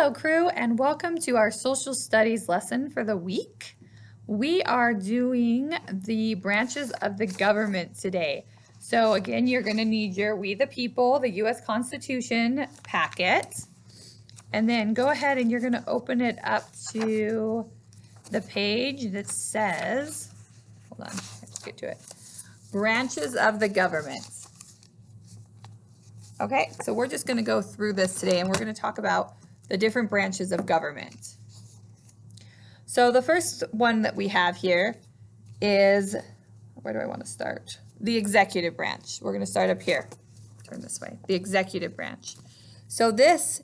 Hello, crew, and welcome to our social studies lesson for the week. We are doing the branches of the government today. So again, you're going to need your We the People, the U.S. Constitution packet. And then go ahead and you're going to open it up to the page that says, hold on, let's get to it. Branches of the government. Okay, so we're just going to go through this today and we're going to talk about the different branches of government. So the first one that we have here is, where do I want to start? The executive branch. We're going to start up here. Turn this way. The executive branch. So this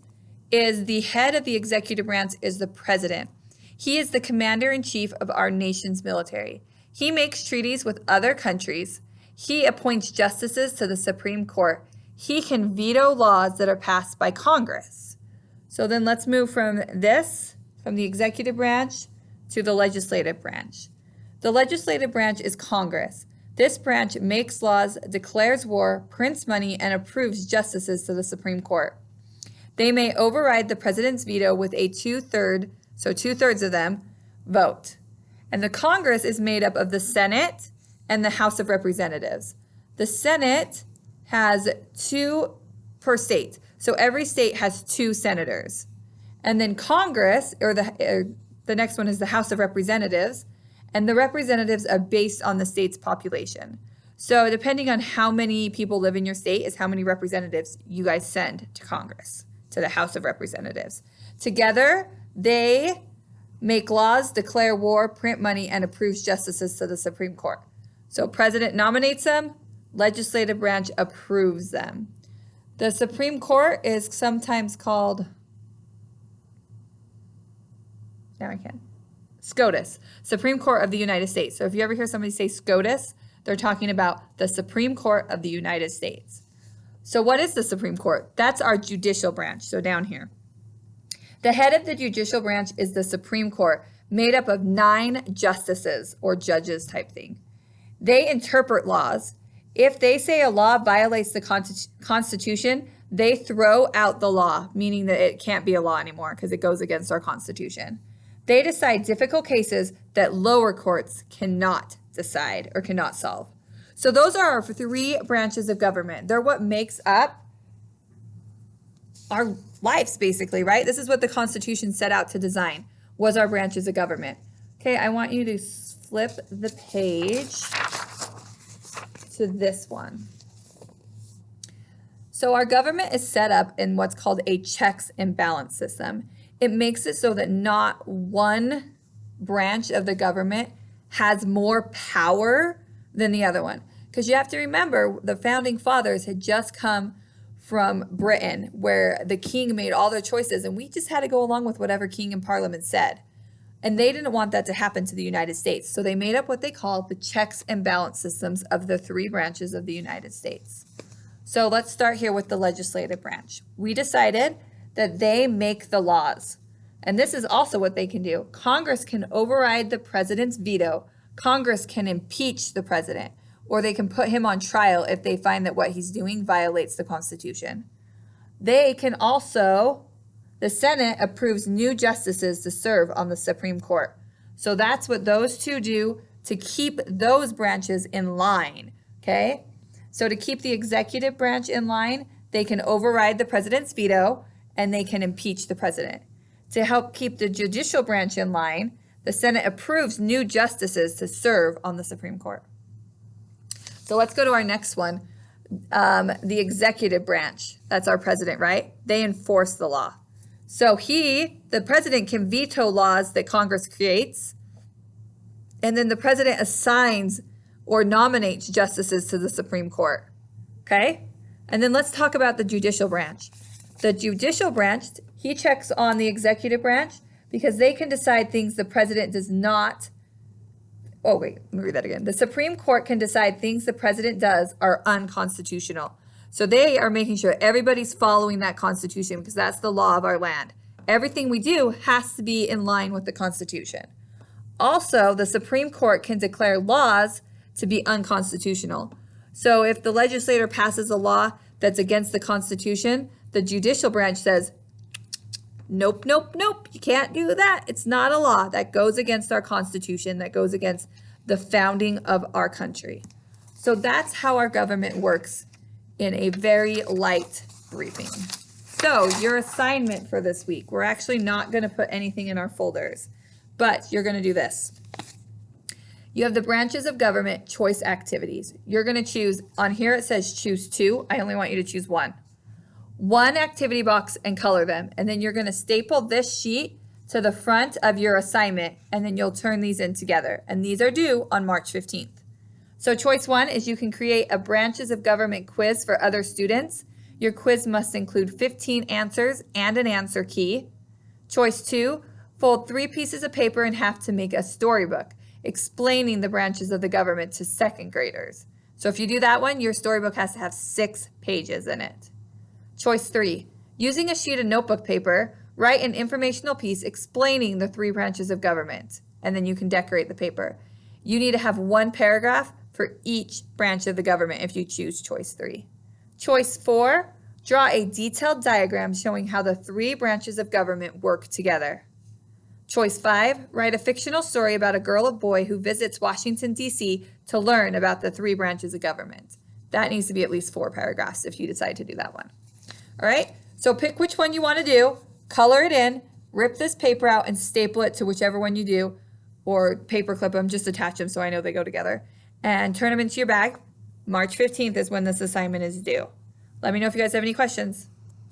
is the head of the executive branch is the president. He is the commander-in-chief of our nation's military. He makes treaties with other countries. He appoints justices to the Supreme Court. He can veto laws that are passed by Congress. So then let's move from the executive branch to the legislative branch. The legislative branch is Congress. This branch makes laws, declares war, prints money, and approves justices to the Supreme Court. They may override the president's veto with a two-thirds of them vote. And the Congress is made up of the Senate and the House of Representatives. The Senate has 2 per state. So every state has 2 senators. And then Congress, or the next one is the House of Representatives, and the representatives are based on the state's population. So depending on how many people live in your state is how many representatives you guys send to Congress, to the House of Representatives. Together, they make laws, declare war, print money, and approves justices to the Supreme Court. So president nominates them, legislative branch approves them. The Supreme Court is sometimes called, SCOTUS, Supreme Court of the United States. So if you ever hear somebody say SCOTUS, they're talking about the Supreme Court of the United States. So what is the Supreme Court? That's our judicial branch, so down here. The head of the judicial branch is the Supreme Court, made up of 9 justices or judges type thing. They interpret laws. If they say a law violates the Constitution, they throw out the law, meaning that it can't be a law anymore because it goes against our Constitution. They decide difficult cases that lower courts cannot decide or cannot solve. So those are our 3 branches of government. They're what makes up our lives, basically, right? This is what the Constitution set out to design, was our branches of government. Okay, I want you to flip the page to this one. So our government is set up in what's called a checks and balance system. It makes it so that not one branch of the government has more power than the other one. Because you have to remember, the founding fathers had just come from Britain, where the king made all their choices, and we just had to go along with whatever king and parliament said. And they didn't want that to happen to the United States. So they made up what they call the checks and balance systems of the 3 branches of the United States. So let's start here with the legislative branch. We decided that they make the laws. And this is also what they can do. Congress can override the president's veto. Congress can impeach the president, or they can put him on trial if they find that what he's doing violates the Constitution. They can also, the Senate approves new justices to serve on the Supreme Court. So that's what those 2 do to keep those branches in line, okay? So to keep the executive branch in line, they can override the president's veto and they can impeach the president. To help keep the judicial branch in line, the Senate approves new justices to serve on the Supreme Court. So let's go to our next one, the executive branch. That's our president, right? They enforce the law. So the president can veto laws that Congress creates, and then the president assigns or nominates justices to the Supreme Court, okay? And then let's talk about the judicial branch. The judicial branch, he checks on the executive branch because they can decide things the president does not. Oh, wait, let me read that again. The Supreme Court can decide things the president does are unconstitutional. So they are making sure everybody's following that Constitution because that's the law of our land. Everything we do has to be in line with the Constitution. Also, the Supreme Court can declare laws to be unconstitutional. So if the legislator passes a law that's against the Constitution, the judicial branch says, Nope, nope, nope. You can't do that. It's not a law. That goes against our Constitution. That goes against the founding of our country. So that's how our government works in a very light briefing. So your assignment for this week, we're actually not going to put anything in our folders, but you're going to do this. You have the branches of government choice activities. You're going to choose, on here it says choose 2. I only want you to choose 1. One activity box and color them. And then you're going to staple this sheet to the front of your assignment, and then you'll turn these in together. And these are due on March 15th. So choice 1 is you can create a branches of government quiz for other students. Your quiz must include 15 answers and an answer key. Choice 2, fold 3 pieces of paper in half to make a storybook explaining the branches of the government to 2nd graders. So if you do that one, your storybook has to have 6 pages in it. Choice 3, using a sheet of notebook paper, write an informational piece explaining the 3 branches of government, and then you can decorate the paper. You need to have 1 paragraph for each branch of the government if you choose choice 3. Choice 4, draw a detailed diagram showing how the 3 branches of government work together. Choice 5, write a fictional story about a girl or boy who visits Washington, D.C. to learn about the 3 branches of government. That needs to be at least 4 paragraphs if you decide to do that one. All right, so pick which one you want to do, color it in, rip this paper out and staple it to whichever one you do, or paper clip them, just attach them so I know they go together, and turn them into your bag. March 15th is when this assignment is due. Let me know if you guys have any questions.